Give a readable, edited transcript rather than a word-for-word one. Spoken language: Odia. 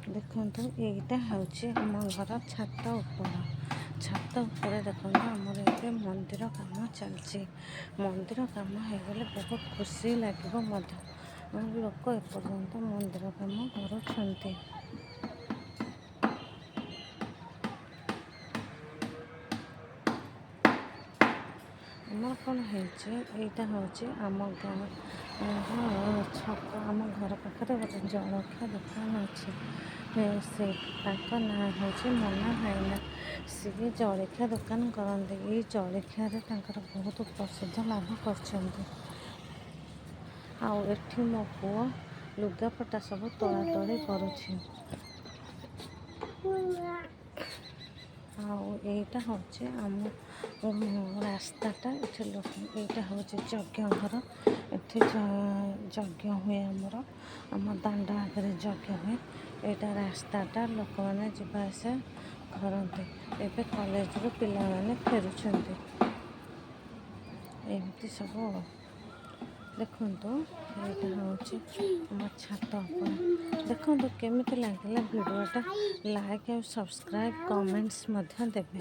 ଦେଖନ୍ତୁ ଏଇଟା ହେଉଛି ଆମ ଘର ଛାତ ଉପରେ ଦେଖନ୍ତୁ ଆମର ଏବେ ମନ୍ଦିର କାମ ଚାଲିଛି। ମନ୍ଦିର କାମ ହେଇଗଲେ ବହୁତ ଖୁସି ଲାଗିବ ମଧ୍ୟ। ଲୋକ ଏପର୍ଯ୍ୟନ୍ତ ମନ୍ଦିର କାମ କରୁଛନ୍ତି। ଆମର କ'ଣ ହେଇଛି, ଏଇଟା ହେଉଛି ଆମ ଗାଁ ଛକ। ଆମ ଘର ପାଖରେ ଗୋଟେ ଜଳଖିଆ ଦୋକାନ ଅଛି। ସେ ତାଙ୍କ ନାଁ ହେଉଛି ମନା ଭାଇନା। ସିଏ ଜଳଖିଆ ଦୋକାନ କରନ୍ତି। ଏଇ ଜଳଖିଆରେ ତାଙ୍କର ବହୁତ ପ୍ରସିଦ୍ଧ ଲାଭ କରିଛନ୍ତି। ଆଉ ଏଠି ମୋ ପୁଅ ଲୁଗାପଟା ସବୁ ତୋଳାତୋଳି କରୁଛି। ଆଉ ଏଇଟା ହେଉଛି ଆମ ରାସ୍ତାଟା। ଏଇଟା ହେଉଛି ଯଜ୍ଞ ଘର। ଏଠି ଯଜ୍ଞ ହୁଏ ଆମର। ଆମ ଦାଣ୍ଡ ଆଗରେ ଯଜ୍ଞ ହୁଏ। ଏଇଟା ରାସ୍ତାଟା, ଲୋକମାନେ ଯିବା ଆସିବା କରନ୍ତି। ଏବେ କଲେଜରୁ ପିଲାମାନେ ଫେରୁଛନ୍ତି। ଏମିତି ସବୁ ଦେଖନ୍ତୁ। ଏଇଟା ହେଉଛି ଆମ ଛାତ ଉପରେ। ଦେଖନ୍ତୁ କେମିତି ଲାଗିଲା ଭିଡ଼ିଓଟା। ଲାଇକ୍ ଆଉ ସବସ୍କ୍ରାଇବ୍ କମେଣ୍ଟସ୍ ମଧ୍ୟ ଦେବେ।